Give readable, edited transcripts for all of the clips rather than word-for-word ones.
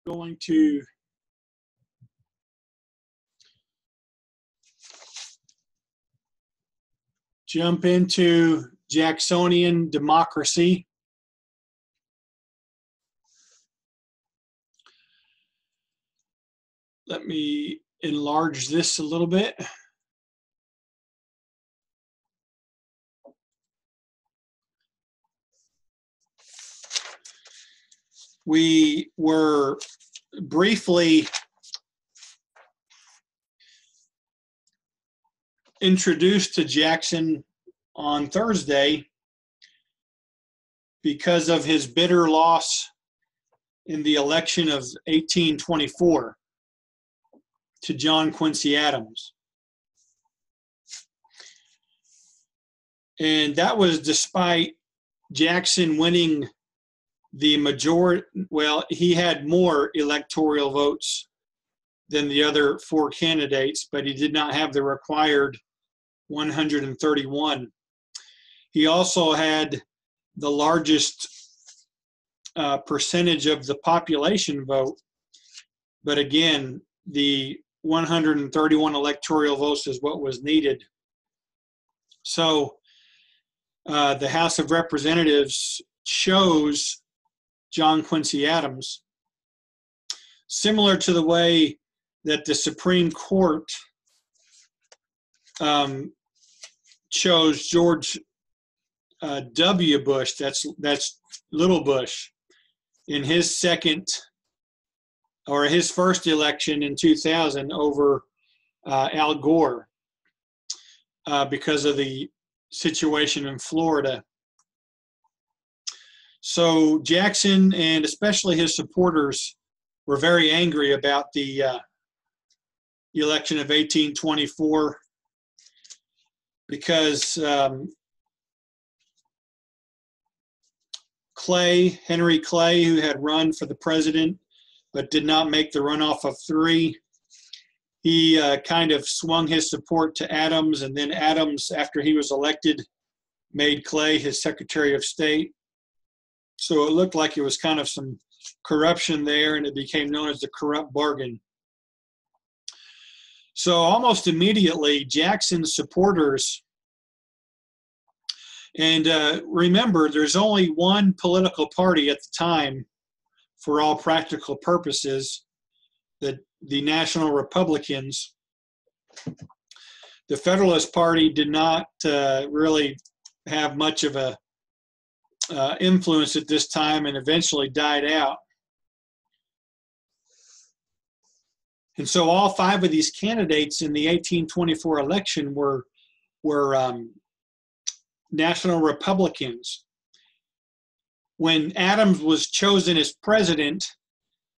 going to jump into Jacksonian democracy. Let me enlarge this a little bit. We were briefly introduced to Jackson on Thursday because of his bitter loss in the election of 1824 to John Quincy Adams. And that was despite Jackson winning the majority. Well, he had more electoral votes than the other four candidates, but he did not have the required 131. He also had the largest percentage of the population vote, but again, the 131 electoral votes is what was needed. So the House of Representatives chose John Quincy Adams, similar to the way that the Supreme Court chose George W. Bush, that's Little Bush, in his first election in 2000 over Al Gore because of the situation in Florida. So Jackson and especially his supporters were very angry about the election of 1824 because Henry Clay, who had run for the president but did not make the runoff of 3, he kind of swung his support to Adams, and then Adams, after he was elected, made Clay his Secretary of State. So it looked like it was kind of some corruption there, and it became known as the corrupt bargain. So almost immediately, Jackson's supporters, and remember, there's only one political party at the time for all practical purposes, the National Republicans. The Federalist Party did not really have much of a influence at this time and eventually died out. And so all 5 of these candidates in the 1824 election were National Republicans. When Adams was chosen as president,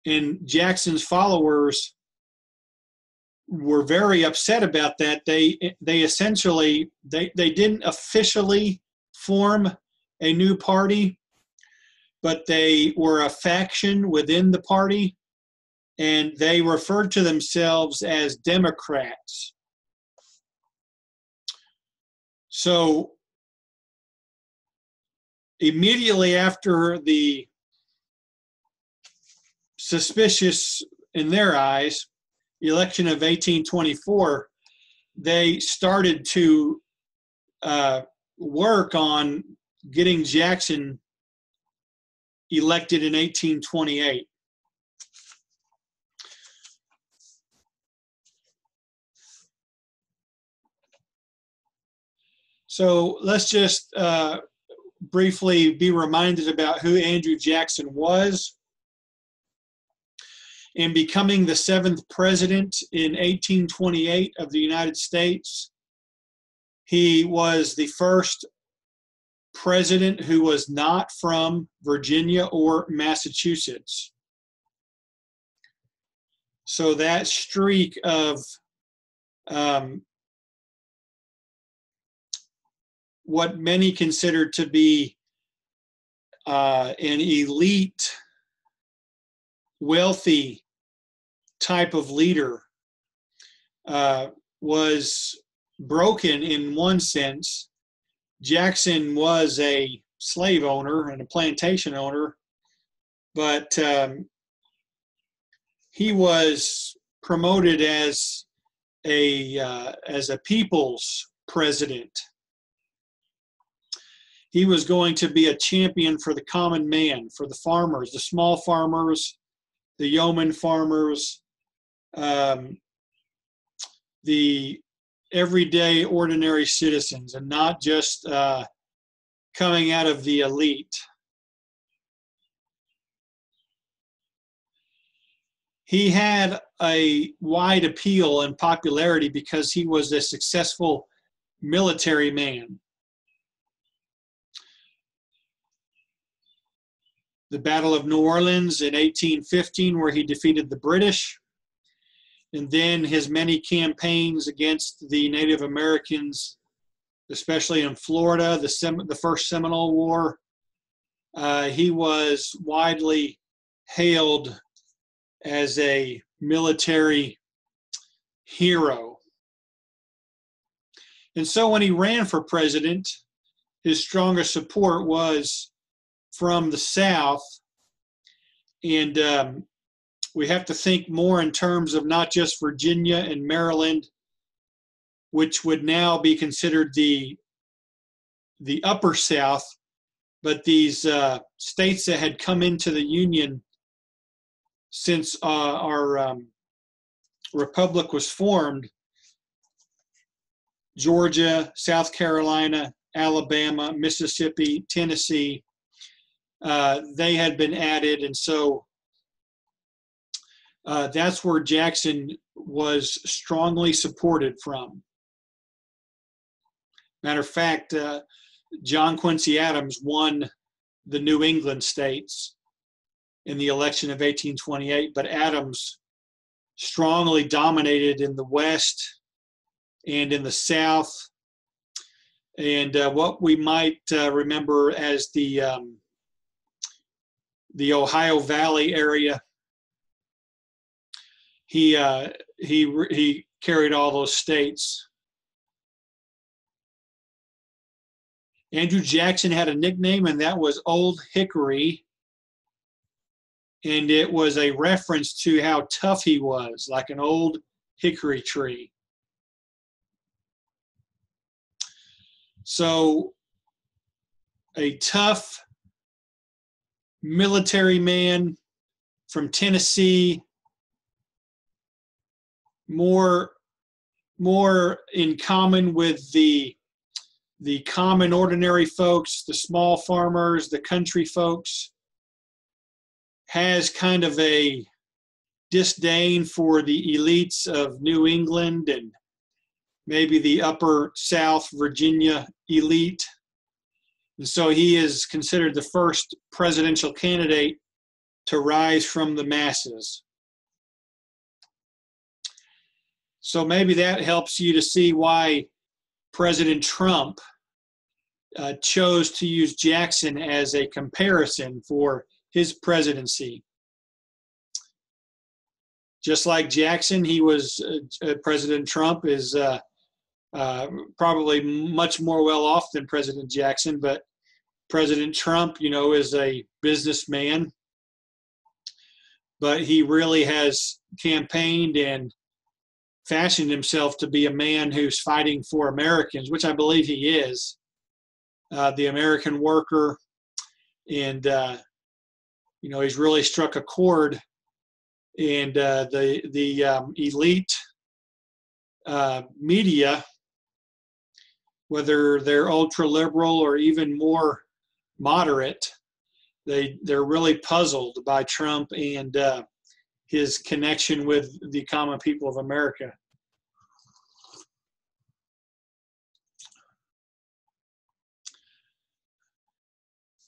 and Jackson's followers were very upset about that, they essentially didn't officially form a new party, but they were a faction within the party, and they referred to themselves as Democrats. So immediately after the suspicious, in their eyes, election of 1824, they started to work on getting Jackson elected in 1828. So let's just briefly be reminded about who Andrew Jackson was. In becoming the 7th president in 1828 of the United States, he was the first president who was not from Virginia or Massachusetts. So that streak of what many consider to be an elite, wealthy type of leader was broken in one sense. Jackson was a slave owner and a plantation owner, but he was promoted as a people's president. He was going to be a champion for the common man, for the farmers, the small farmers, the yeoman farmers, the everyday ordinary citizens, and not just coming out of the elite. He had a wide appeal and popularity because he was a successful military man. The Battle of New Orleans in 1815, where he defeated the British, and then his many campaigns against the Native Americans, especially in Florida, the First Seminole War. He was widely hailed as a military hero. And so when he ran for president, his strongest support was from the South. And we have to think more in terms of not just Virginia and Maryland, which would now be considered the upper South, but these states that had come into the Union since our republic was formed: Georgia, South Carolina, Alabama, Mississippi, Tennessee. They had been added, and so that's where Jackson was strongly supported from. Matter of fact, John Quincy Adams won the New England states in the election of 1828, but Adams strongly dominated in the West and in the South, and what we might remember as the Ohio Valley area. He carried all those states. Andrew Jackson had a nickname, and that was Old Hickory. And it was a reference to how tough he was, like an old hickory tree. So, a tough military man from Tennessee, more in common with the common ordinary folks, the small farmers, the country folks, has kind of a disdain for the elites of New England and maybe the upper South Virginia elite. And so he is considered the first presidential candidate to rise from the masses. So maybe that helps you to see why President Trump chose to use Jackson as a comparison for his presidency. Just like Jackson, he was President Trump is probably much more well off than President Jackson, but President Trump, is a businessman, but he really has campaigned and fashioned himself to be a man who's fighting for Americans, which I believe he is, the American worker. And, he's really struck a chord. And the elite media, whether they're ultra-liberal or even more moderate, they're really puzzled by Trump and his connection with the common people of America.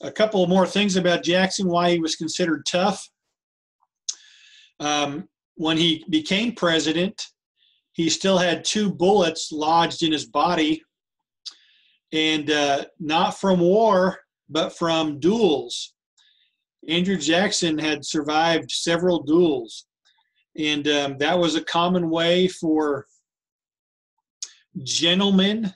A couple more things about Jackson, why he was considered tough. When he became president, he still had 2 bullets lodged in his body, and not from war, but from duels. Andrew Jackson had survived several duels, and that was a common way for gentlemen,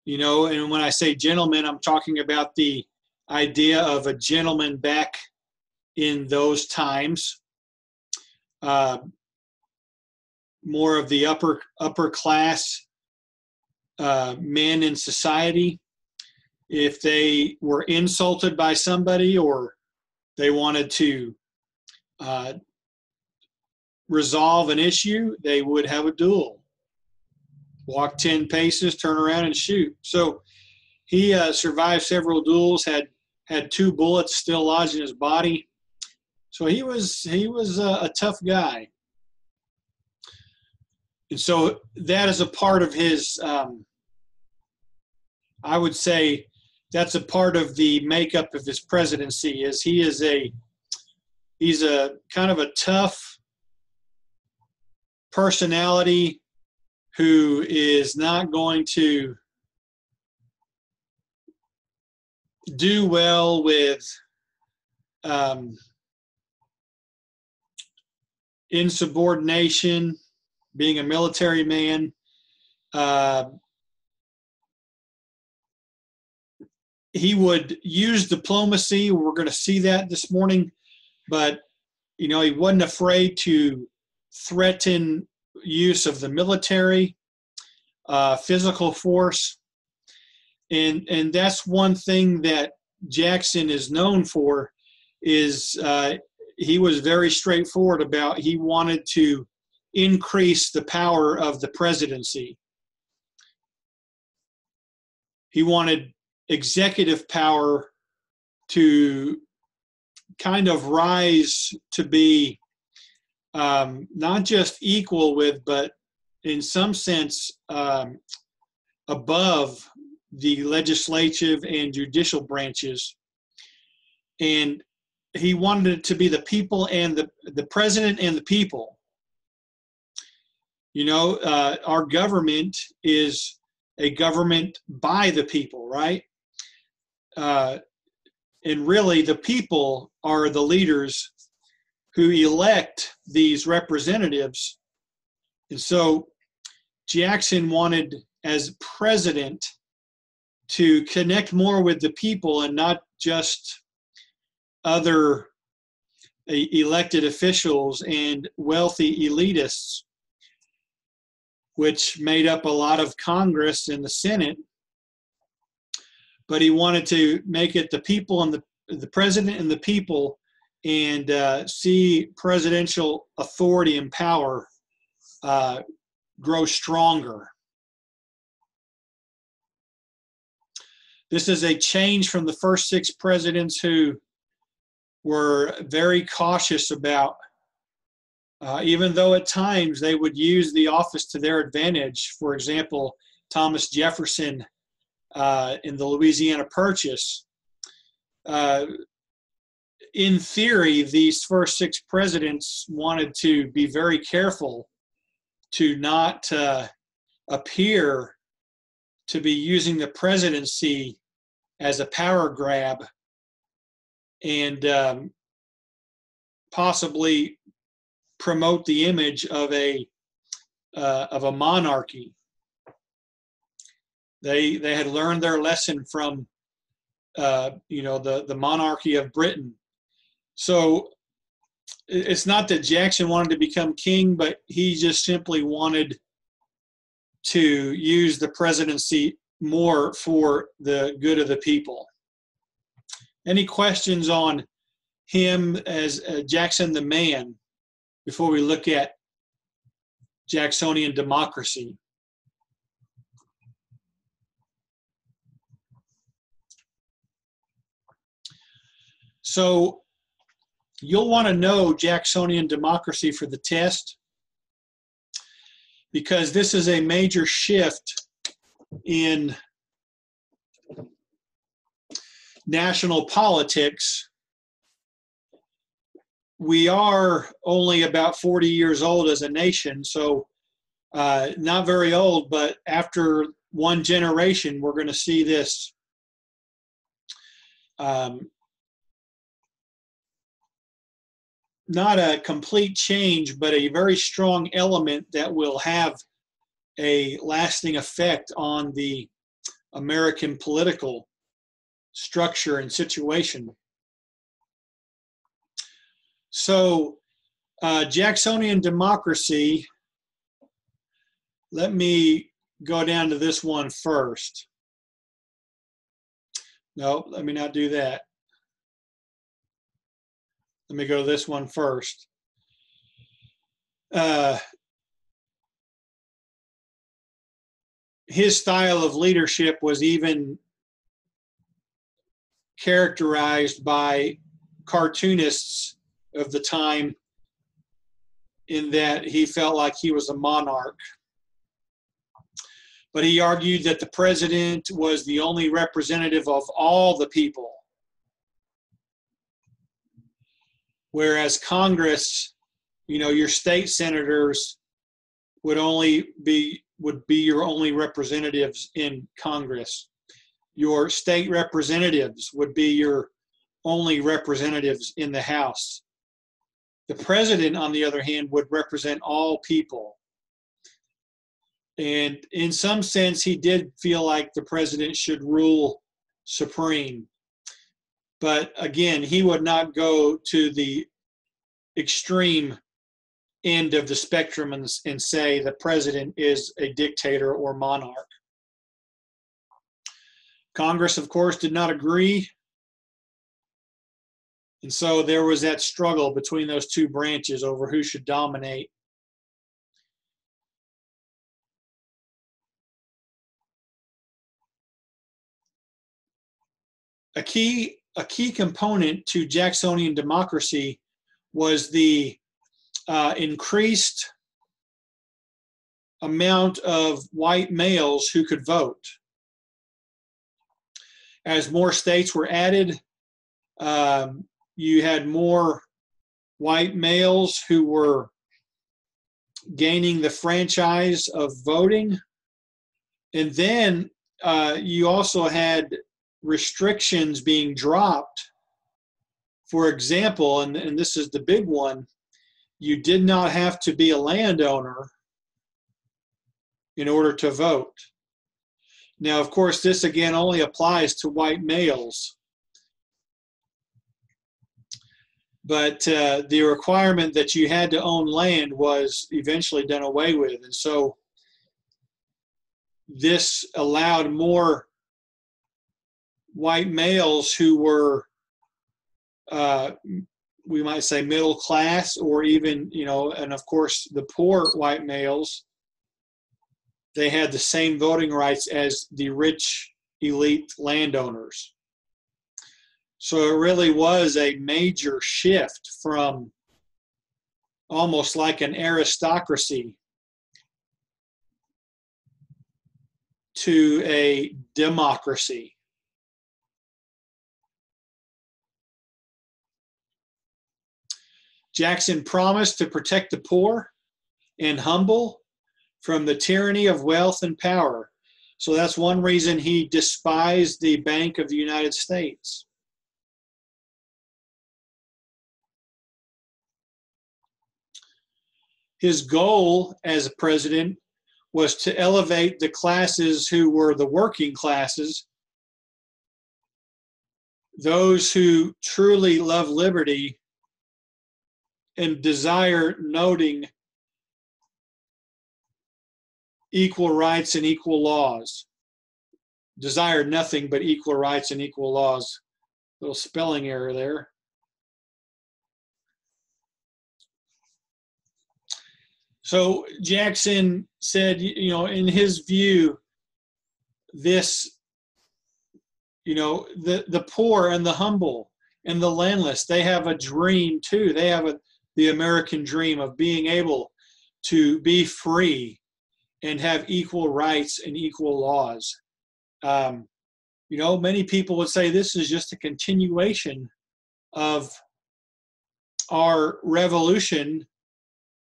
and when I say gentlemen, I'm talking about the idea of a gentleman back in those times. more of the upper class men in society. If they were insulted by somebody or they wanted to resolve an issue, they would have a duel. Walk 10 paces, turn around and shoot. So he survived several duels, had 2 bullets still lodged in his body. So he was a tough guy. And so that is a part of his, I would say that's a part of the makeup of his presidency, is he's a kind of a tough personality who is not going to do well with insubordination, being a military man. He would use diplomacy. We're going to see that this morning, but he wasn't afraid to threaten use of the military, physical force, and that's one thing that Jackson is known for. Is he was very straightforward about he wanted to increase the power of the presidency. He wanted executive power to kind of rise to be not just equal with, but in some sense above the legislative and judicial branches. And he wanted it to be the people and the president and the people. Our government is a government by the people, right? And really the people are the leaders who elect these representatives. And so Jackson wanted, as president, to connect more with the people and not just other elected officials and wealthy elitists, which made up a lot of Congress and the Senate. But he wanted to make it the people and the president and the people, and see presidential authority and power grow stronger. This is a change from the first 6 presidents who were very cautious about, even though at times they would use the office to their advantage. For example, Thomas Jefferson in the Louisiana Purchase. In theory, these first 6 presidents wanted to be very careful to not appear to be using the presidency as a power grab and possibly promote the image of a monarchy. They had learned their lesson from the monarchy of Britain. So it's not that Jackson wanted to become king, but he just simply wanted to use the presidency more for the good of the people. Any questions on him as Jackson the man before we look at Jacksonian democracy? So you'll want to know Jacksonian democracy for the test, because this is a major shift in national politics. We are only about 40 years old as a nation, so not very old, but after one generation, we're going to see this not a complete change, but a very strong element that will have a lasting effect on the American political structure and situation. So Jacksonian democracy, let me go down to this one first. No, let me not do that. Let me go to this one first. His style of leadership was even characterized by cartoonists of the time in that he felt like he was a monarch. But he argued that the president was the only representative of all the people, whereas Congress, you know, your state senators would be your only representatives in Congress. Your state representatives would be your only representatives in the House. The president, on the other hand, would represent all people. And in some sense, he did feel like the president should rule supreme. But again, he would not go to the extreme end of the spectrum and say the president is a dictator or monarch. Congress, of course, did not agree. And so there was that struggle between those two branches over who should dominate. A key component to Jacksonian democracy was the increased amount of white males who could vote. As more states were added, you had more white males who were gaining the franchise of voting. And then you also had restrictions being dropped. For example, and this is the big one, you did not have to be a landowner in order to vote. Now, of course, this again only applies to white males. But the requirement that you had to own land was eventually done away with. And so this allowed more white males who were, we might say, middle class, or even, you know, and of course the poor white males, they had the same voting rights as the rich elite landowners. So it really was a major shift from almost like an aristocracy to a democracy. Jackson promised to protect the poor and humble from the tyranny of wealth and power. So that's one reason he despised the Bank of the United States. His goal as a president was to elevate the classes who were the working classes, those who truly love liberty and desire noting equal rights and equal laws. Desire nothing but equal rights and equal laws. Little spelling error there. So Jackson said, you know, in his view, this, you know, the poor and the humble and the landless, they have a dream too. They have the American dream of being able to be free and have equal rights and equal laws. You know, many people would say this is just a continuation of our revolution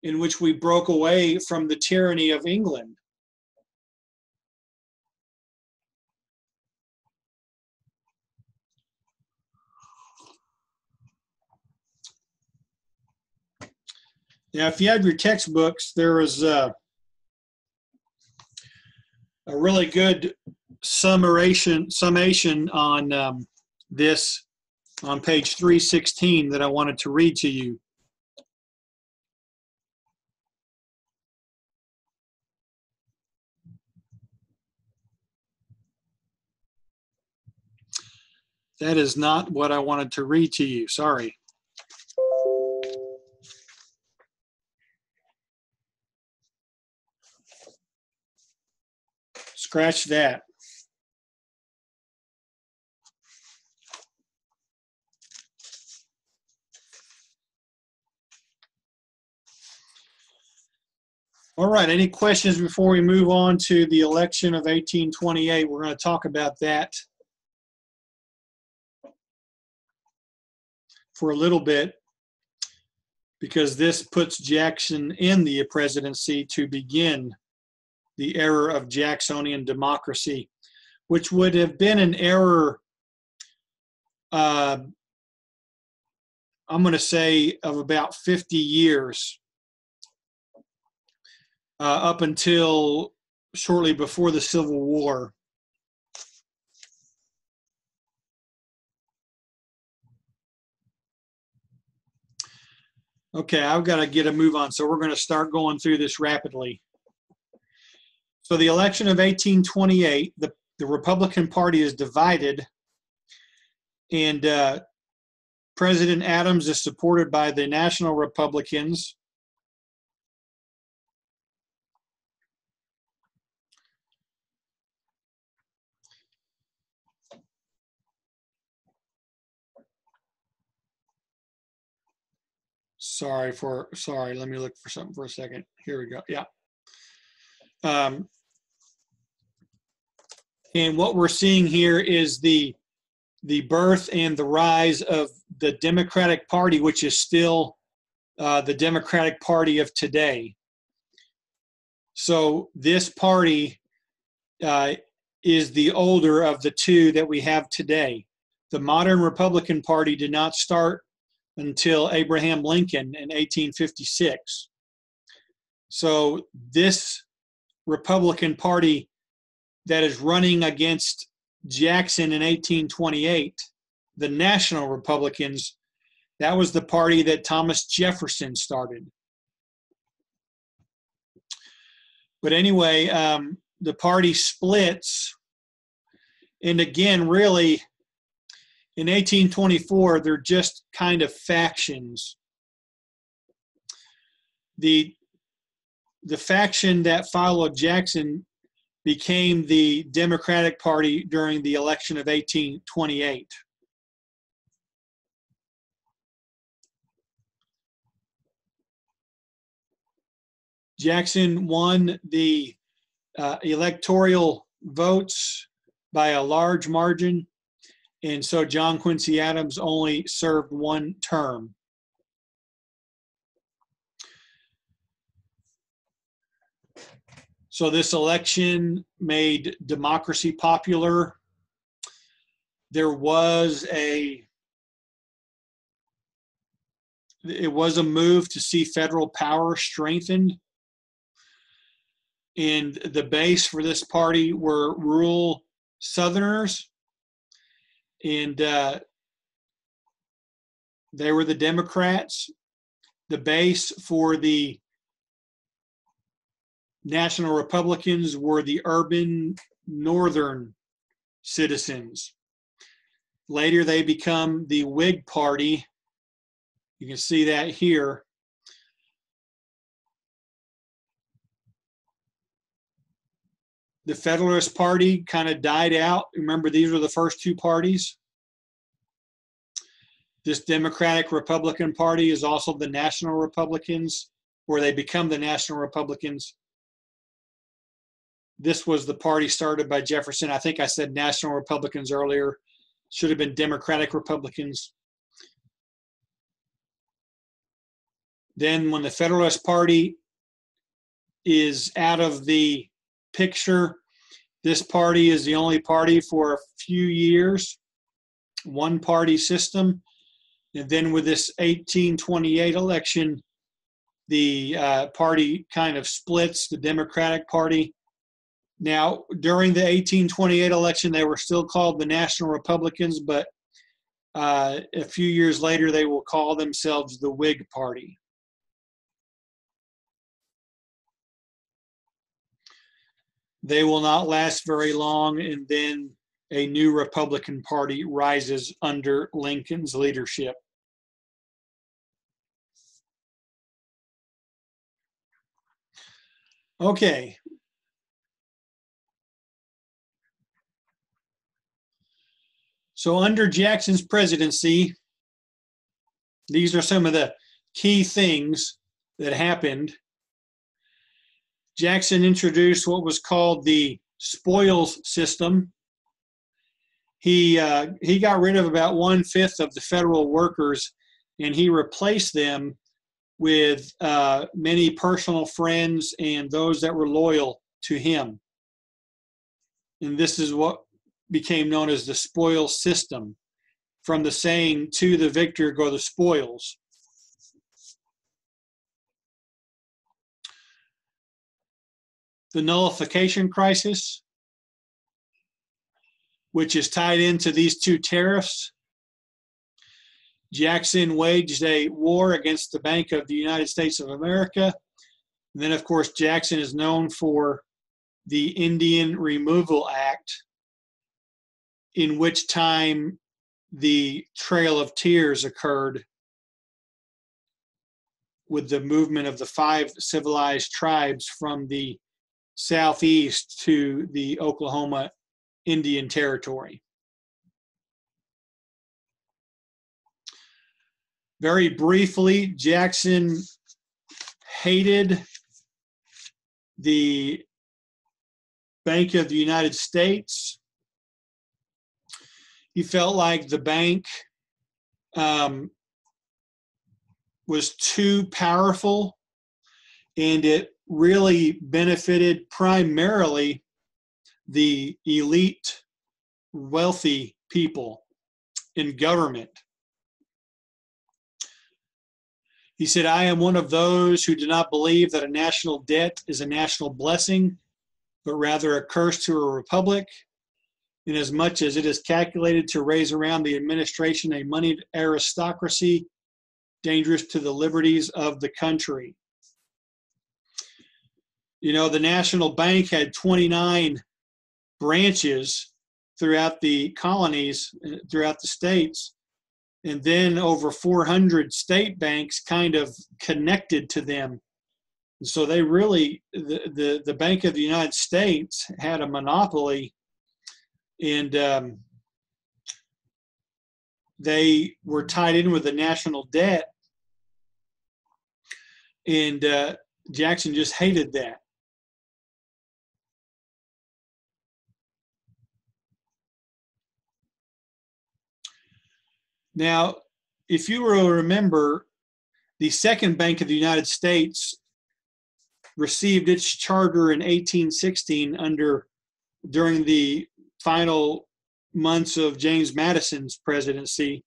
in which we broke away from the tyranny of England. Now, if you have your textbooks, there is a really good summation on this on page 316 that I wanted to read to you. That is not what I wanted to read to you. Sorry. Scratch that. All right, any questions before we move on to the election of 1828? We're going to talk about that for a little bit because this puts Jackson in the presidency to begin the era of Jacksonian democracy, which would have been an error, I'm going to say, of about 50 years up until shortly before the Civil War. Okay, I've got to get a move on, so we're going to start going through this rapidly. So the election of 1828, the Republican Party is divided, and President Adams is supported by the National Republicans. Sorry, let me look for something for a second. Here we go. Yeah. And what we're seeing here is the birth and the rise of the Democratic Party, which is still the Democratic Party of today. So this party is the older of the two that we have today. The modern Republican Party did not start until Abraham Lincoln in 1856. So this Republican Party that is running against Jackson in 1828, the National Republicans, that was the party that Thomas Jefferson started. But anyway, the party splits. And again, really, in 1824, they're just kind of factions. The faction that followed Jackson became the Democratic Party during the election of 1828. Jackson won the electoral votes by a large margin, and so John Quincy Adams only served one term. So this election made democracy popular. There was it was a move to see federal power strengthened. And the base for this party were rural Southerners. And they were the Democrats. The base for the National Republicans were the urban northern citizens. Later, they become the Whig Party. You can see that here. The Federalist Party kind of died out. Remember, these were the first two parties. This Democratic Republican Party is also the National Republicans, where they become the National Republicans. This was the party started by Jefferson. I think I said National Republicans earlier. Should have been Democratic Republicans. Then when the Federalist Party is out of the picture, this party is the only party for a few years, one party system. And then with this 1828 election, the party kind of splits, the Democratic Party. Now, during the 1828 election, they were still called the National Republicans, but a few years later, they will call themselves the Whig Party. They will not last very long, and then a new Republican Party rises under Lincoln's leadership. Okay. So under Jackson's presidency, these are some of the key things that happened. Jackson introduced what was called the spoils system. He got rid of about 1/5 of the federal workers, and he replaced them with many personal friends and those that were loyal to him. And this is what became known as the spoils system, from the saying, "To the victor go the spoils." The nullification crisis, which is tied into these two tariffs. Jackson waged a war against the Bank of the United States of America. And then, of course, Jackson is known for the Indian Removal Act, in which time the Trail of Tears occurred with the movement of the 5 civilized tribes from the southeast to the Oklahoma Indian Territory. Very briefly, Jackson hated the Bank of the United States. He felt like the bank was too powerful, and it really benefited primarily the elite, wealthy people in government. He said, "I am one of those who do not believe that a national debt is a national blessing, but rather a curse to a republic, inasmuch as it is calculated to raise around the administration a moneyed aristocracy dangerous to the liberties of the country." You know, the National Bank had 29 branches throughout the colonies, throughout the states, and then over 400 state banks kind of connected to them. And so they really, the Bank of the United States had a monopoly, and they were tied in with the national debt, and Jackson just hated that. Now, if you will remember, the Second Bank of the United States received its charter in 1816 during the final months of James Madison's presidency,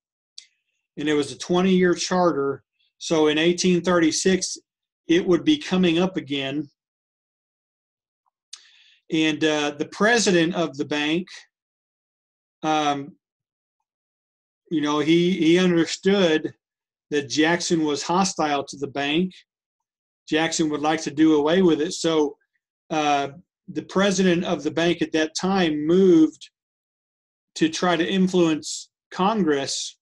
and it was a 20-year charter. So in 1836, it would be coming up again. And the president of the bank, you know, he understood that Jackson was hostile to the bank. Jackson would like to do away with it. So the president of the bank at that time moved to try to influence Congress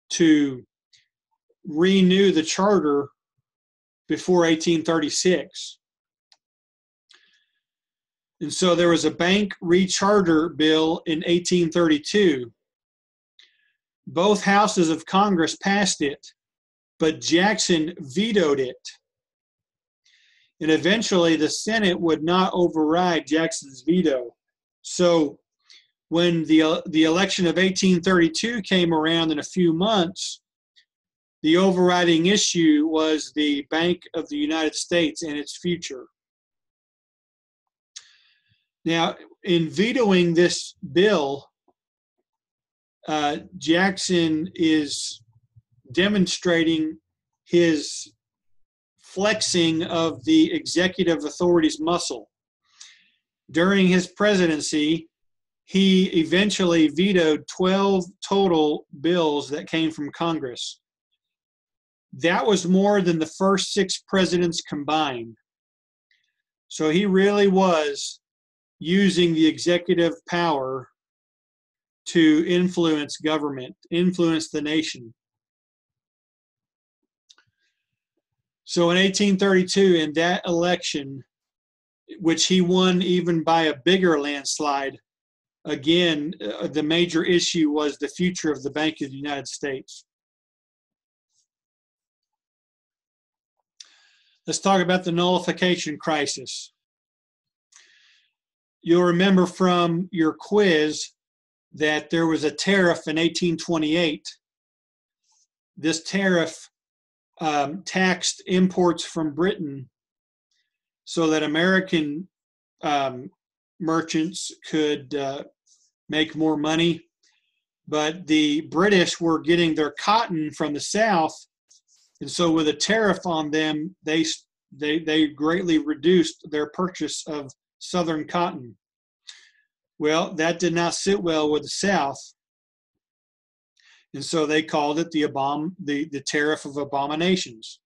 to renew the charter before 1836. And so there was a bank recharter bill in 1832. Both houses of Congress passed it, but Jackson vetoed it. And eventually the Senate would not override Jackson's veto. So when the election of 1832 came around in a few months, the overriding issue was the Bank of the United States and its future. Now, in vetoing this bill, Jackson is demonstrating his flexing of the executive authority's muscle. During his presidency, he eventually vetoed 12 total bills that came from Congress. That was more than the first 6 presidents combined. So he really was using the executive power to influence government, influence the nation. So in 1832, in that election, which he won even by a bigger landslide, again, the major issue was the future of the Bank of the United States. Let's talk about the nullification crisis. You'll remember from your quiz that there was a tariff in 1828. This tariff taxed imports from Britain so that American merchants could make more money. But the British were getting their cotton from the South, and so with a tariff on them, they greatly reduced their purchase of Southern cotton. Well, that did not sit well with the South, and so they called it the Tariff of Abominations.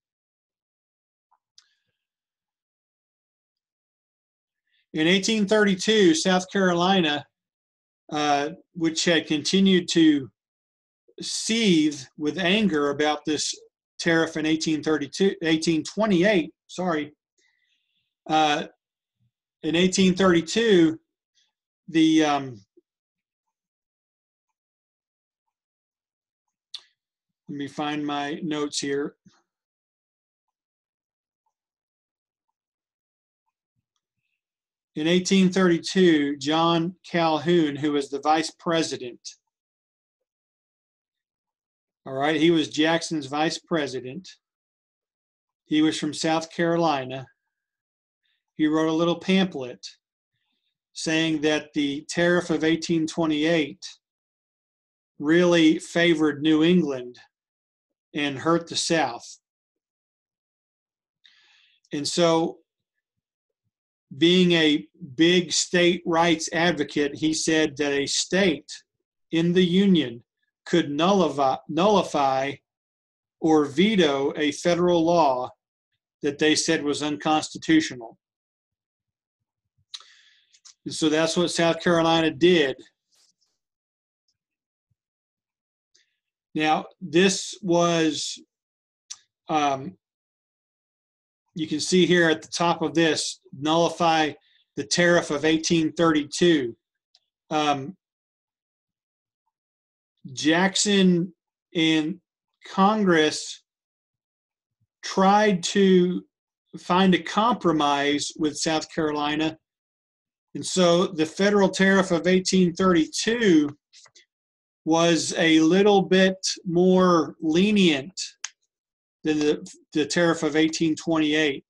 In 1832, South Carolina, which had continued to seethe with anger about this tariff in 1828, in 1832, let me find my notes here. In 1832, John Calhoun, who was the vice president, all right, he was Jackson's vice president. He was from South Carolina. He wrote a little pamphlet saying that the tariff of 1828 really favored New England and hurt the South. And so, being a big state rights advocate, he said that a state in the Union could nullify or veto a federal law that they said was unconstitutional. And so that's what South Carolina did. Now, this was, you can see here at the top of this, nullify the tariff of 1832. Jackson and Congress tried to find a compromise with South Carolina. And so the federal tariff of 1832 was a little bit more lenient than the tariff of 1828.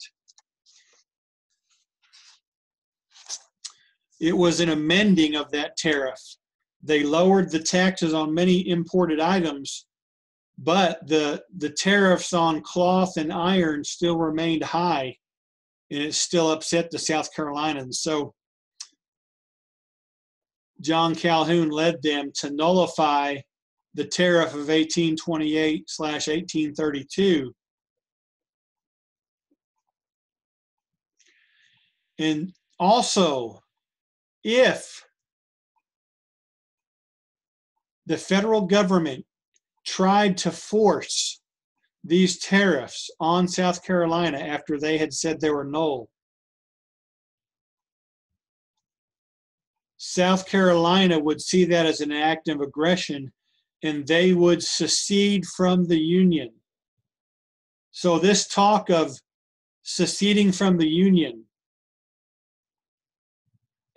It was an amending of that tariff. They lowered the taxes on many imported items, but the tariffs on cloth and iron still remained high, and it still upset the South Carolinians. So John Calhoun led them to nullify the tariff of 1828/1832. And also, if the federal government tried to force these tariffs on South Carolina after they had said they were null, South Carolina would see that as an act of aggression, and they would secede from the Union. So this talk of seceding from the Union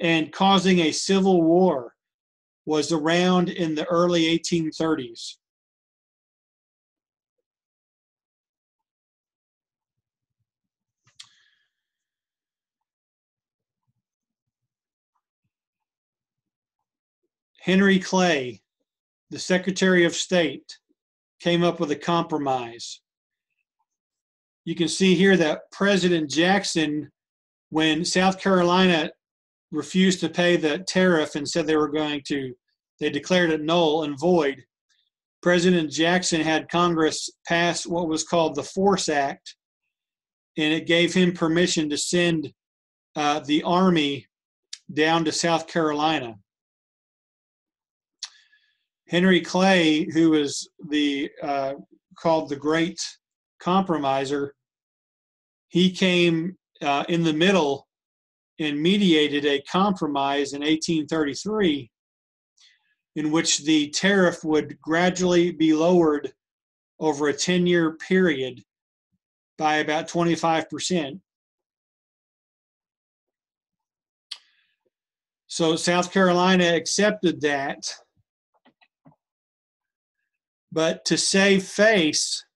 and causing a civil war was around in the early 1830s. Henry Clay, the Secretary of State, came up with a compromise. You can see here that President Jackson, when South Carolina refused to pay the tariff and said they declared it null and void, President Jackson had Congress pass what was called the Force Act, and it gave him permission to send the Army down to South Carolina. Henry Clay, who was called the Great Compromiser, he came in the middle and mediated a compromise in 1833 in which the tariff would gradually be lowered over a 10-year period by about 25%. So South Carolina accepted that. But to save face,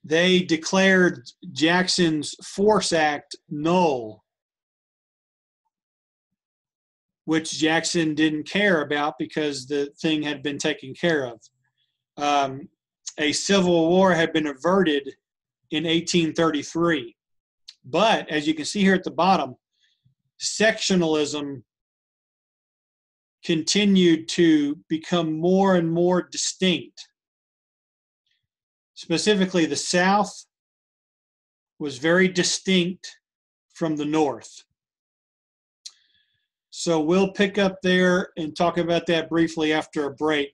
they declared Jackson's Force Act null, which Jackson didn't care about because the thing had been taken care of. A civil war had been averted in 1833. But as you can see here at the bottom, sectionalism continued to become more and more distinct. Specifically, the South was very distinct from the North. So we'll pick up there and talk about that briefly after a break.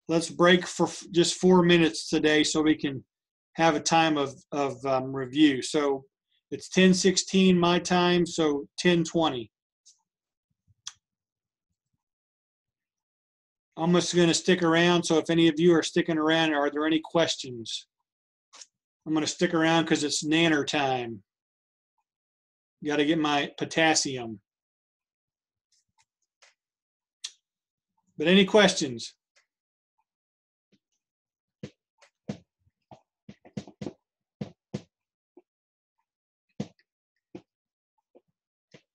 Let's break for just 4 minutes today so we can have a time of review. So it's 10:16 my time, so 10:20. I'm just going to stick around, so if any of you are sticking around, are there any questions? I'm going to stick around because it's nanner time. Got to get my potassium. But any questions?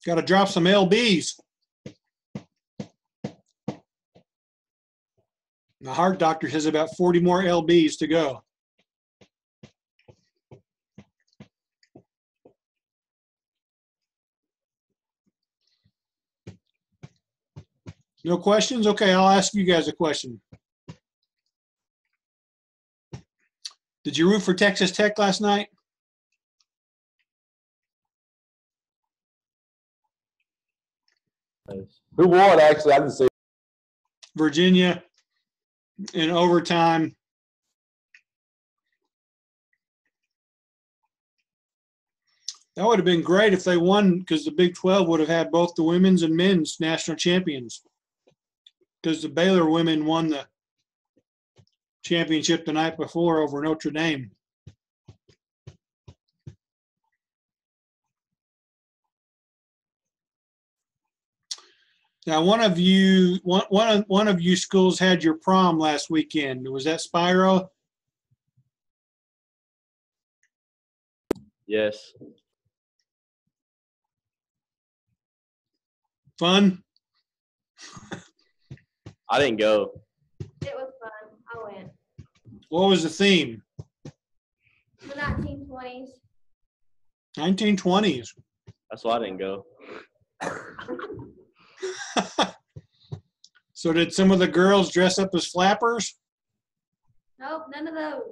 Got to drop some LBs. The heart doctor says about 40 more LBs to go. No questions? Okay, I'll ask you guys a question. Did you root for Texas Tech last night? Who won, actually? I didn't see. Virginia in overtime. That would have been great if they won, because the Big 12 would have had both the women's and men's national champions. Because the Baylor women won the championship the night before over Notre Dame. Now, one of you schools had your prom last weekend. Was that Spiro? Yes. Fun? I didn't go. It was fun. I went. What was the theme? The 1920s. 1920s. That's why I didn't go. So did some of the girls dress up as flappers? Nope, none of those.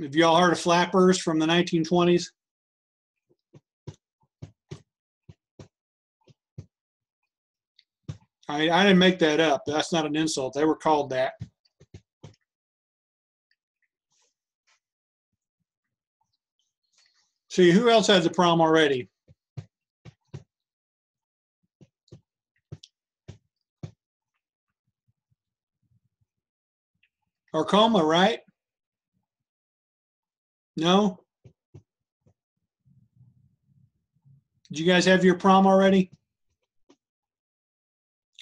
Have y'all heard of flappers from the 1920s? I didn't make that up. That's not an insult. They were called that. See, who else has a prom already? Arcoma, right? No? Did you guys have your prom already?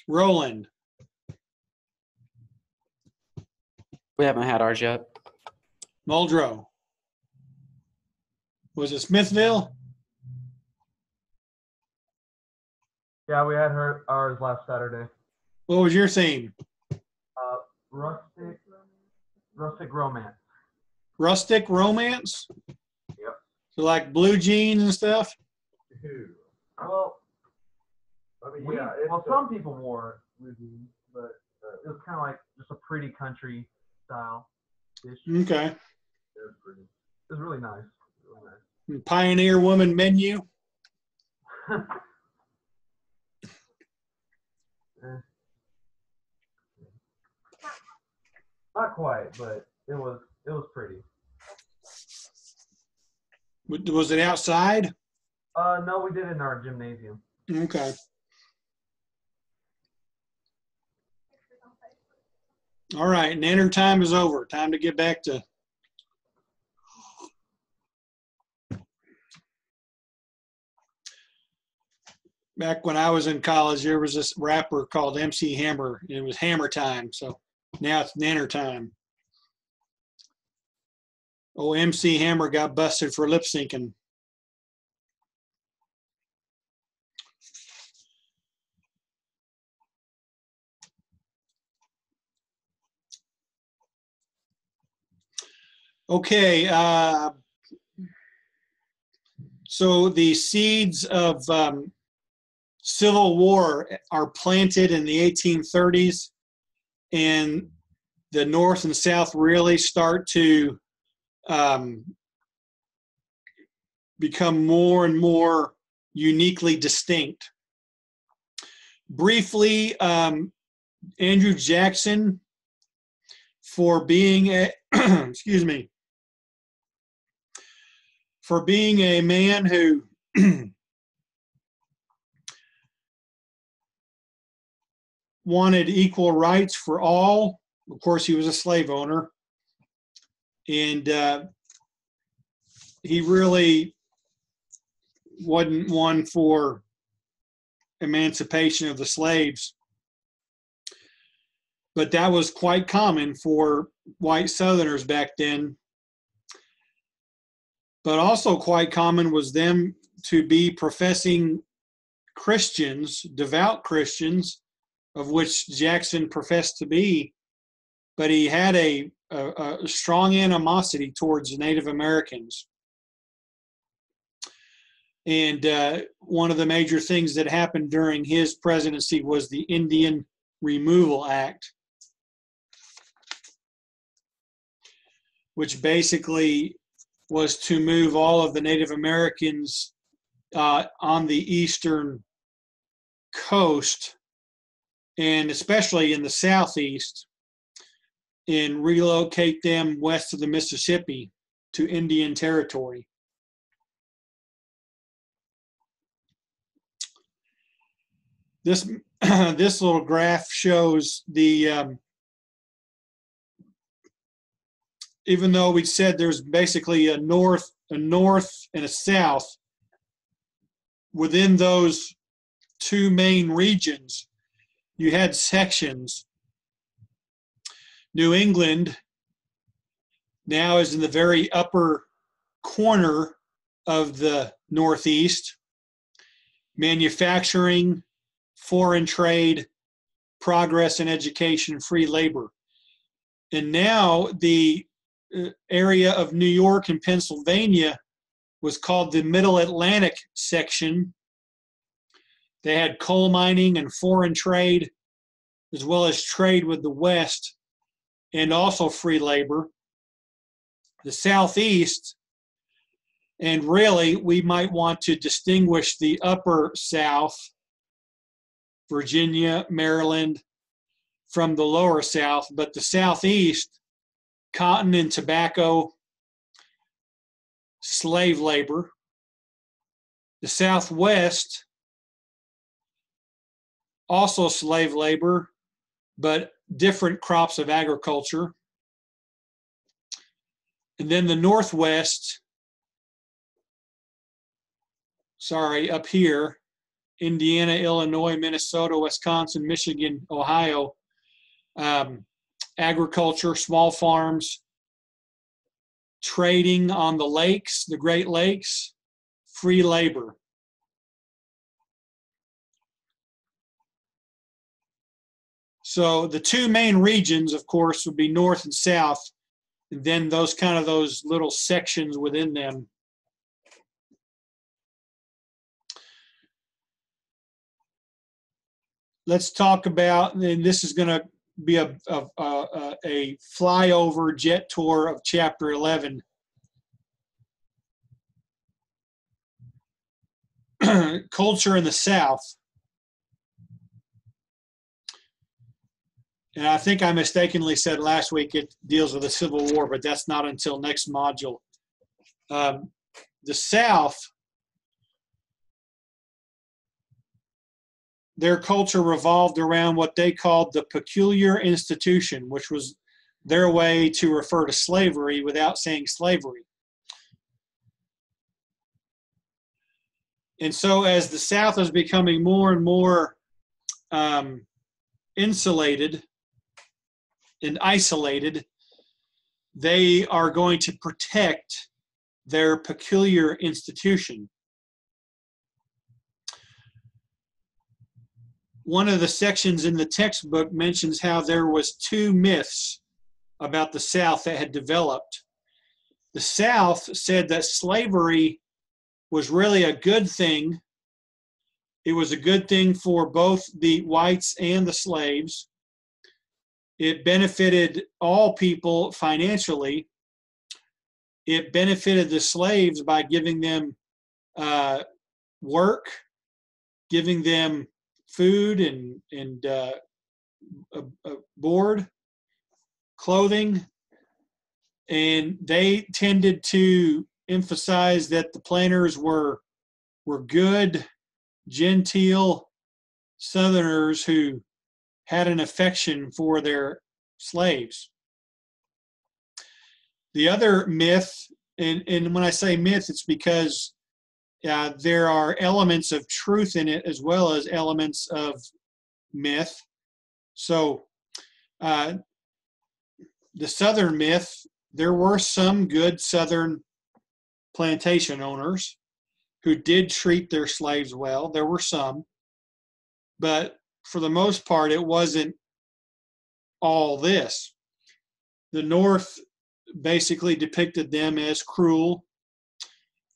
Roland. We haven't had ours yet. Muldrow. Was it Smithville? Yeah, we had ours last Saturday. What was your theme? Rustic romance. Rustic romance? Yep. So like blue jeans and stuff? Well, some people wore blue jeans, but it was kind of like just a pretty country style dish. Okay. It was really nice. Really nice. Pioneer woman menu? Eh. Not quite, but it was pretty. Was it outside? No, we did it in our gymnasium. Okay. All right, nanner time is over. Time to get back to. Back when I was in college, there was this rapper called MC Hammer. And it was Hammer Time, so now it's nanner time. Oh, MC Hammer got busted for lip syncing. Okay, so the seeds of Civil War are planted in the 1830s, and the North and South really start to become more and more uniquely distinct. Briefly, Andrew Jackson, for being a excuse me, for being a man who wanted equal rights for all. Of course, he was a slave owner, and he really wasn't one for emancipation of the slaves. But that was quite common for white Southerners back then. But also quite common was them to be professing Christians, devout Christians, of which Jackson professed to be, but he had a strong animosity towards Native Americans. And one of the major things that happened during his presidency was the Indian Removal Act, which basically was to move all of the Native Americans on the eastern coast, and especially in the southeast, and relocate them west of the Mississippi to Indian Territory. This this little graph shows the even though we said there's basically a north, and a south, within those two main regions, you had sections. New England now is in the very upper corner of the Northeast. Manufacturing, foreign trade, progress in education, free labor. And now the area of New York and Pennsylvania was called the Middle Atlantic section. They had coal mining and foreign trade, as well as trade with the West, and also free labor. The Southeast, and really we might want to distinguish the upper South, Virginia, Maryland, from the lower South, but the Southeast, cotton and tobacco, slave labor. The Southwest, also slave labor, but different crops of agriculture. And then the Northwest, up here, Indiana, Illinois, Minnesota, Wisconsin, Michigan, Ohio, agriculture, small farms, trading on the lakes, the Great Lakes, free labor. So the two main regions, of course, would be North and South, and then those little sections within them. Let's talk about, and this is going to be a flyover jet tour of Chapter 11. culture in the South, and I think I mistakenly said last week it deals with the Civil War, but that's not until next module. The South, their culture revolved around what they called the peculiar institution, which was their way to refer to slavery without saying slavery. And so as the South is becoming more and more insulated and isolated, they are going to protect their peculiar institution. One of the sections in the textbook mentions how there was 2 myths about the South that had developed. The South said that slavery was really a good thing. It was a good thing for both the whites and the slaves. It benefited all people financially. It benefited the slaves by giving them work, giving them food and board, clothing, and they tended to emphasize that the planters were good, genteel Southerners who had an affection for their slaves. The other myth, and when I say myth, it's because there are elements of truth in it as well as elements of myth. So the Southern myth, there were some good Southern plantation owners who did treat their slaves well. There were some, but for the most part, it wasn't all this. The North basically depicted them as cruel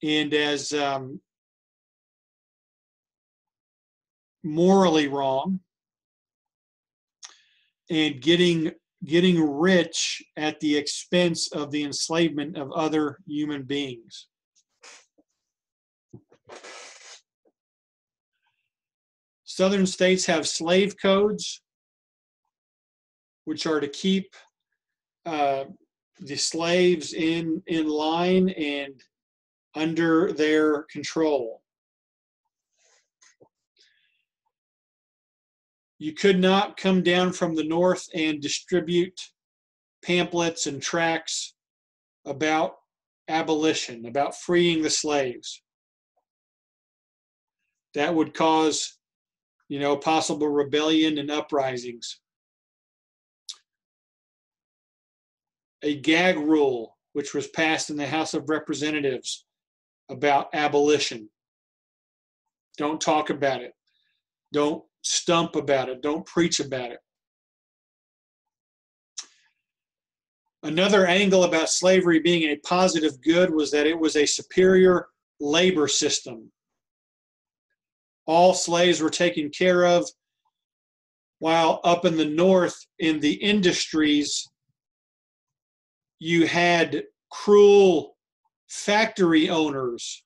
and as morally wrong, and getting rich at the expense of the enslavement of other human beings. Southern states have slave codes, which are to keep the slaves in line and under their control. You could not come down from the North and distribute pamphlets and tracts about abolition, about freeing the slaves. That would cause, possible rebellion and uprisings. A gag rule, which was passed in the House of Representatives about abolition. Don't talk about it. Don't stump about it. Don't preach about it. Another angle about slavery being a positive good was that it was a superior labor system. All slaves were taken care of, while up in the North, in the industries, you had cruel factory owners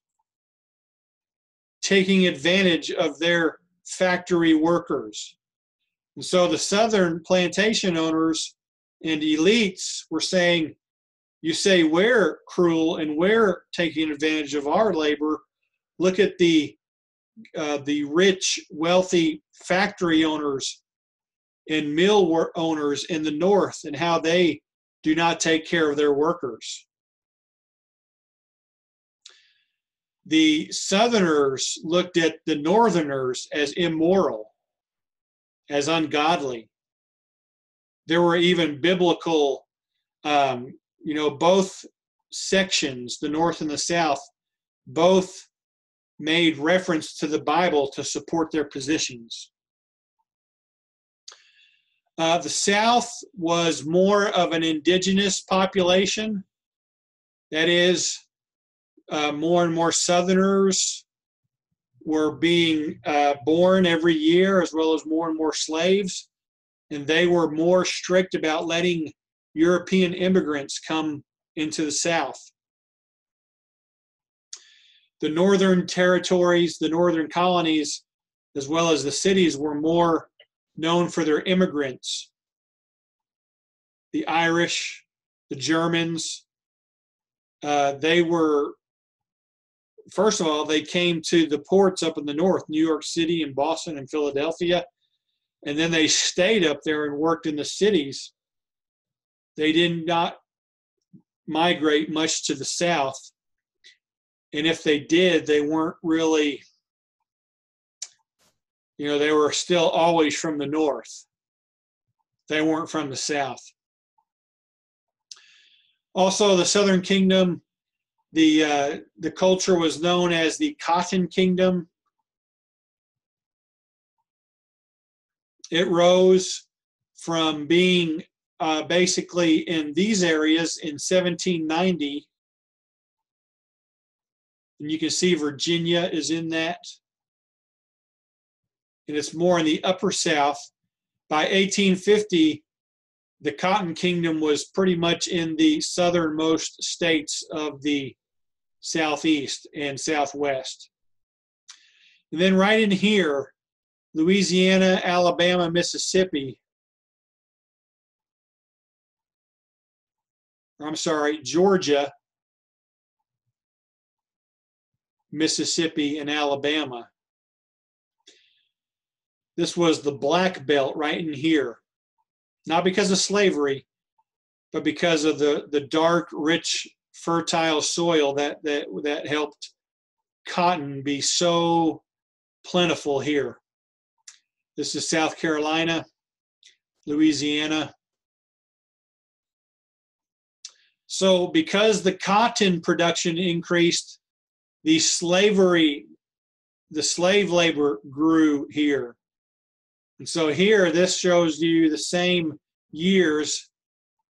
taking advantage of their factory workers. And so the Southern plantation owners and elites were saying, you say we're cruel and we're taking advantage of our labor. Look at the rich, wealthy factory owners and mill owners in the North and how they do not take care of their workers. The Southerners looked at the Northerners as immoral, as ungodly. There were even biblical, both sections, the North and the South, both made reference to the Bible to support their positions. The South was more of an indigenous population. That is, more and more Southerners were being born every year, as well as more and more slaves. And they were more strict about letting European immigrants come into the South. The northern territories, the northern colonies, as well as the cities, were more known for their immigrants. The Irish, the Germans, they were, first of all, they came to the ports up in the north, New York City and Boston and Philadelphia, and then they stayed up there and worked in the cities. They did not migrate much to the south. And if they did, they weren't really, they were still always from the north. They weren't from the south. Also, the Southern Kingdom, the culture was known as the Cotton Kingdom. It rose from being basically in these areas in 1790. And you can see Virginia is in that. And it's more in the upper South. By 1850, the Cotton Kingdom was pretty much in the southernmost states of the Southeast and Southwest. And then right in here, Louisiana, Alabama, Mississippi. I'm sorry, Georgia, Mississippi, and Alabama. This was the Black Belt right in here. Not because of slavery, but because of the dark, rich, fertile soil that helped cotton be so plentiful here. This is South Carolina, Louisiana. So because the cotton production increased, the slave labor grew here. And so here, this shows you the same years.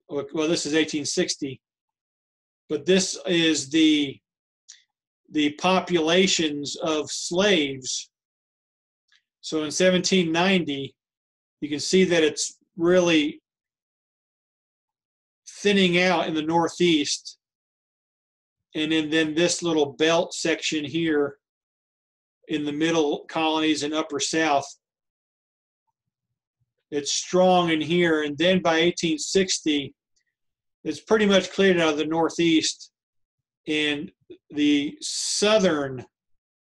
Well, this is 1860, but this is the populations of slaves. So in 1790, you can see that it's really thinning out in the Northeast. And then this little belt section here in the middle colonies and upper South, it's strong in here. And then by 1860, it's pretty much cleared out of the Northeast. In the southern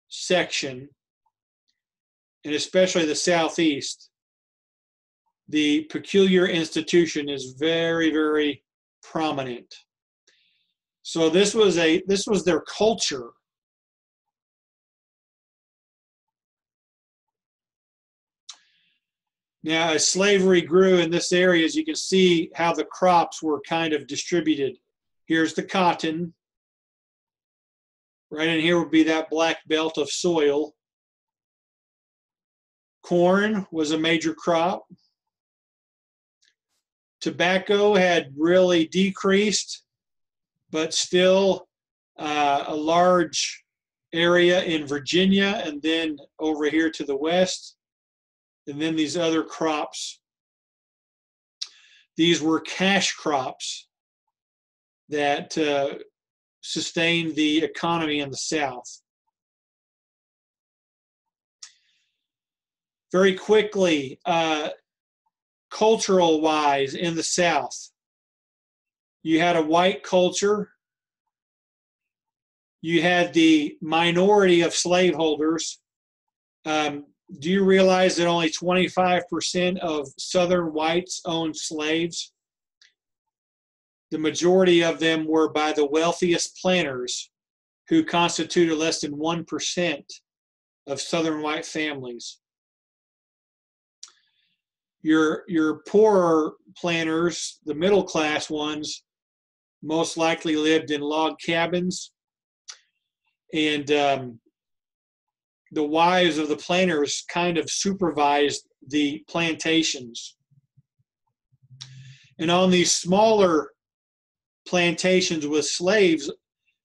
section, and especially the Southeast, the peculiar institution is very, very prominent. So this was their culture. Now, as slavery grew in this area, as you can see how the crops were kind of distributed. Here's the cotton. Right in here would be that black belt of soil. Corn was a major crop. Tobacco had really decreased, but still a large area in Virginia, and then over here to the west, and then these other crops. These were cash crops that sustained the economy in the South. Very quickly, cultural-wise in the South, you had a white culture. You had the minority of slaveholders. Do you realize that only 25% of Southern whites owned slaves? The majority of them were by the wealthiest planters, who constituted less than 1% of Southern white families. Your poorer planters, the middle class ones, most likely lived in log cabins, and the wives of the planters kind of supervised the plantations. And on these smaller plantations with slaves,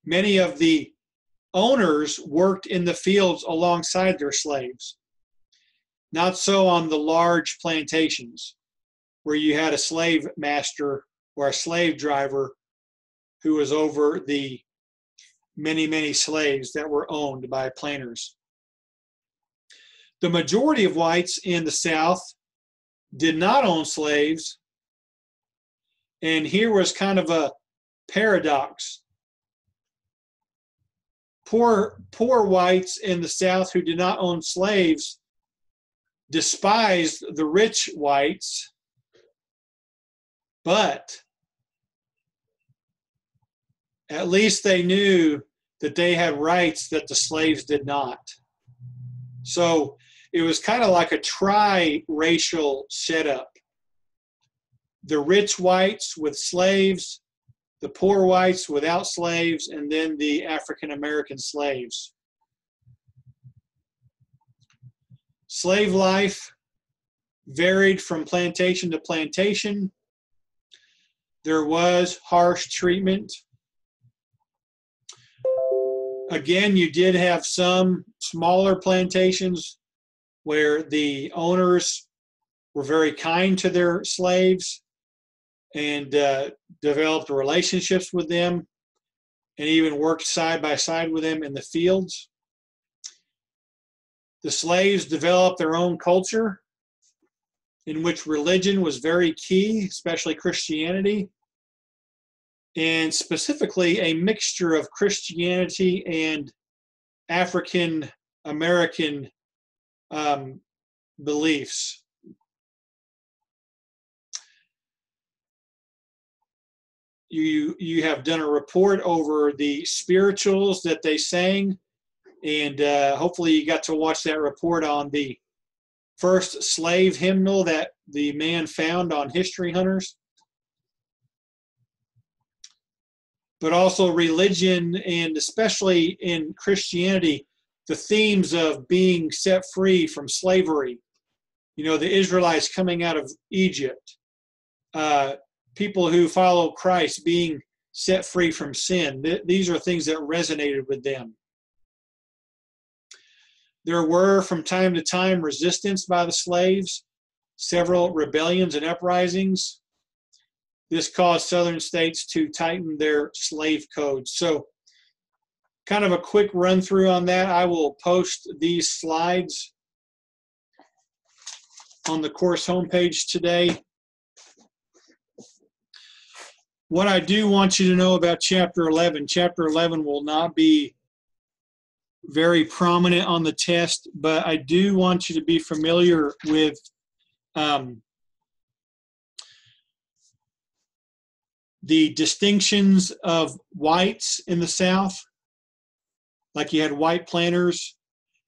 many of the owners worked in the fields alongside their slaves. Not so on the large plantations, where you had a slave master or a slave driver who was over the many, many slaves that were owned by planters. The majority of whites in the South did not own slaves. And here was kind of a paradox. Poor whites in the South who did not own slaves despised the rich whites, but at least they knew that they had rights that the slaves did not. So it was kind of like a tri-racial setup. The rich whites with slaves, the poor whites without slaves, and then the African-American slaves. Slave life varied from plantation to plantation. There was harsh treatment. Again, you did have some smaller plantations where the owners were very kind to their slaves and developed relationships with them and even worked side by side with them in the fields. The slaves developed their own culture in which religion was very key, especially Christianity, and specifically a mixture of Christianity and African American beliefs. You have done a report over the spirituals that they sang, and hopefully you got to watch that report on the first slave hymnal that the man found on History Hunters. But also religion, and especially in Christianity, the themes of being set free from slavery. You know, the Israelites coming out of Egypt, people who follow Christ being set free from sin. These are things that resonated with them. There were, from time to time, resistance by the slaves, several rebellions and uprisings. This caused southern states to tighten their slave codes. So, kind of a quick run through on that. I will post these slides on the course homepage today. What I do want you to know about Chapter 11, Chapter 11 will not be very prominent on the test, but I do want you to be familiar with the distinctions of whites in the South. Like you had white planters,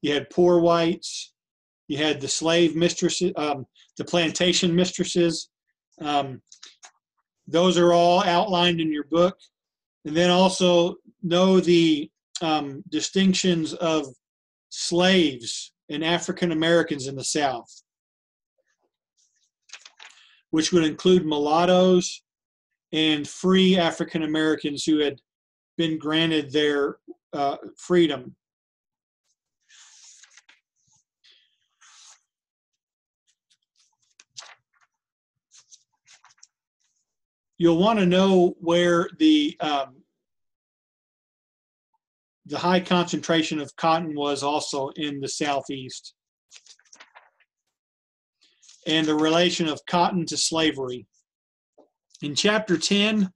you had poor whites, you had the slave mistresses, the plantation mistresses. Those are all outlined in your book. And then also know the distinctions of slaves and African Americans in the South, which would include mulattoes and free African Americans who had been granted their freedom. You'll want to know where the high concentration of cotton was also in the Southeast, and the relation of cotton to slavery. In Chapter 10,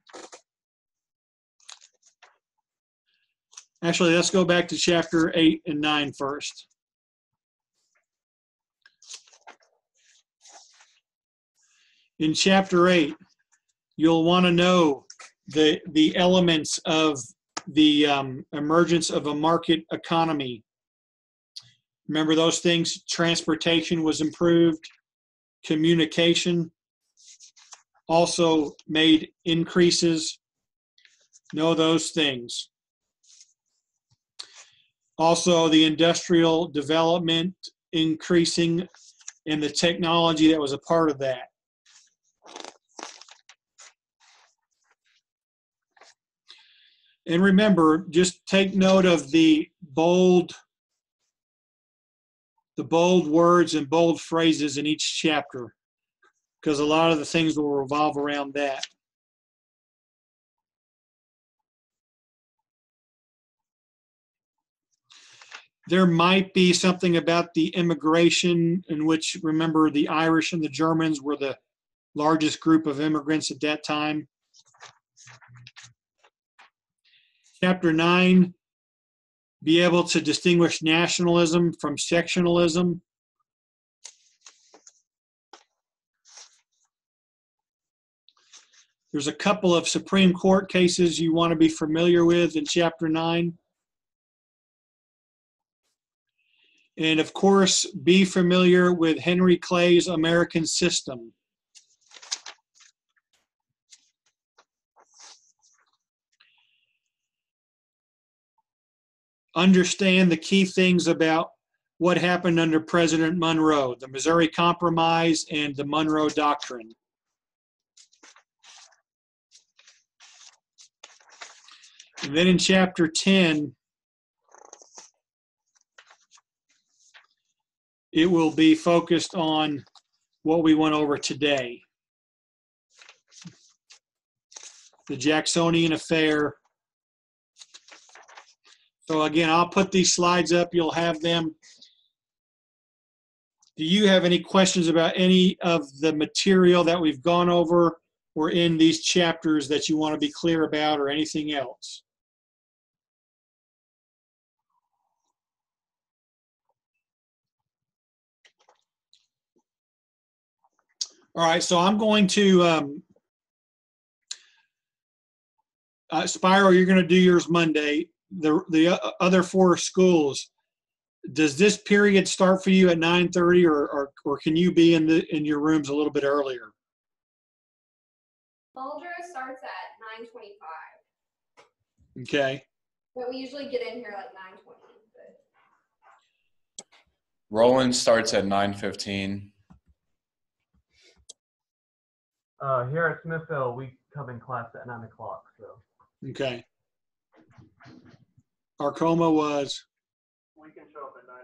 actually, let's go back to Chapter 8 and 9 first. In Chapter 8, you'll want to know the elements of the emergence of a market economy. Remember those things? Transportation was improved, communication also made increases. Know those things. Also, the industrial development increasing and the technology that was a part of that. And remember, just take note of the bold words and bold phrases in each chapter, because a lot of the things will revolve around that. There might be something about the immigration in which, remember, the Irish and the Germans were the largest group of immigrants at that time. Chapter 9, be able to distinguish nationalism from sectionalism. There's a couple of Supreme Court cases you want to be familiar with in Chapter 9. And of course, be familiar with Henry Clay's American System. Understand the key things about what happened under President Monroe, the Missouri Compromise and the Monroe Doctrine. And then in Chapter 10, it will be focused on what we went over today. The Jacksonian Affair. So again, I'll put these slides up. You'll have them. Do you have any questions about any of the material that we've gone over or in these chapters that you want to be clear about or anything else? All right, so I'm going to, Spyro, you're going to do yours Monday. The other 4 schools, does this period start for you at 9:30 or can you be in your rooms a little bit earlier? Boulder starts at 9:25, Okay. but we usually get in here like 9:20. Roland starts at 9:15. Here at Smithville, we come in class at 9 o'clock. So Okay. Arcoma was? we can show up at 9.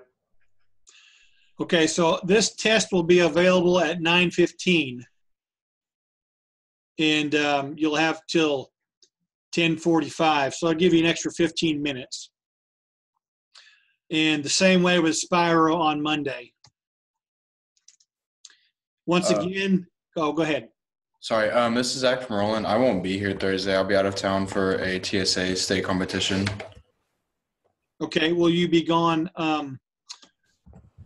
Okay, so this test will be available at 9:15. And you'll have till 10:45. So I'll give you an extra 15 minutes. And the same way with Spyro on Monday. Once again, go ahead. Sorry, this is Zach from Roland. I won't be here Thursday. I'll be out of town for a TSA state competition. Okay, will you be gone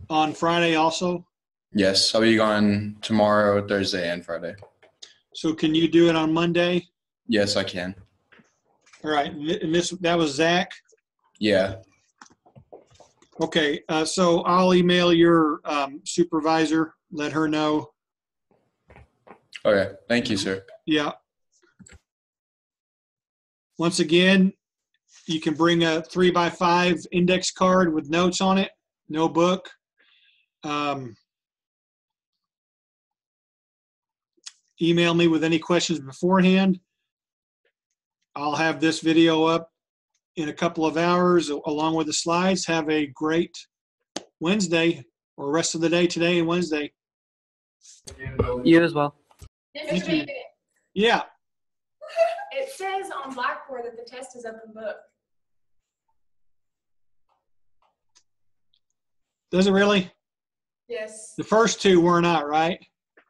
on Friday also? Yes, I'll be gone tomorrow, Thursday, and Friday. So can you do it on Monday? Yes, I can. All right, and that was Zach? Yeah. Okay, so I'll email your supervisor, let her know. Okay, thank you, sir. Yeah. Once again, you can bring a 3x5 index card with notes on it, no book. Email me with any questions beforehand. I'll have this video up in a couple of hours along with the slides. Have a great Wednesday or rest of the day today and Wednesday. You as well. Thank you. Yeah. It says on Blackboard that the test is open book. Does it really? Yes. The first 2 were not, right?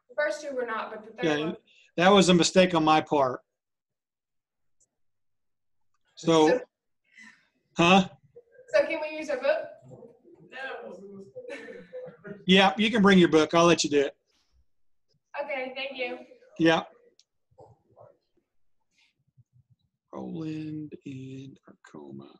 The first 2 were not, but the third Yeah, one. that was a mistake on my part. So, huh? So can we use our book? No. Yeah, you can bring your book. I'll let you do it. Okay, thank you. Yeah. Roland and Arcoma.